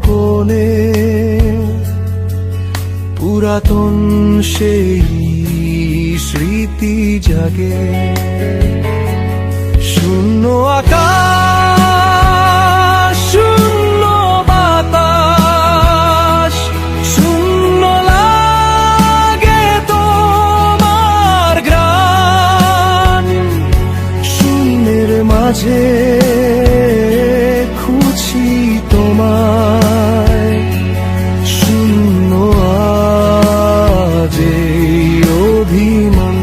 কোণে পুরাতন সেই স্মৃতি জাগে। শূন্য আকাশ, শূন্য বাতাস, শূন্য লাগে তোমার ঘ্রাণ। শূন্যের মাঝে খুঁজি তোমায়, শূন্য আজ এই অভিমান।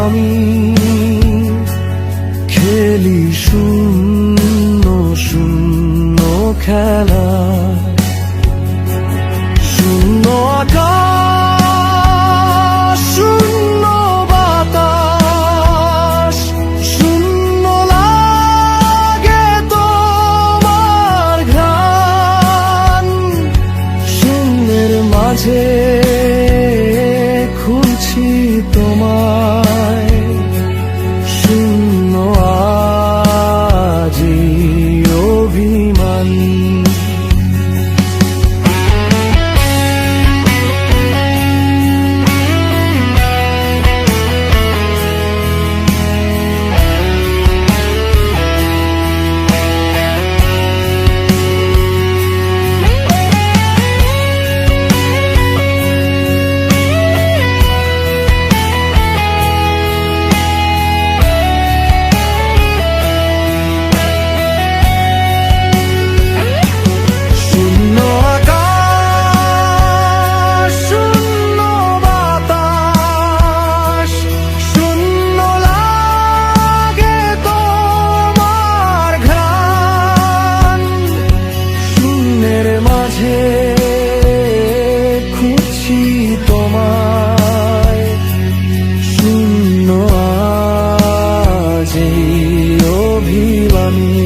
আমি খেলি শূন্য শূন্য খেলা। শূন্য আকাশ, শূন্য বাতাস, শূন্য লাগে তোমার ঘ্রাণ। শূন্যের মাঝে খুঁজি তোমায়, শূন্য আজ এই অভিমান। খুঁজি তোমায়, শূন্য আজ এই অভিমানী।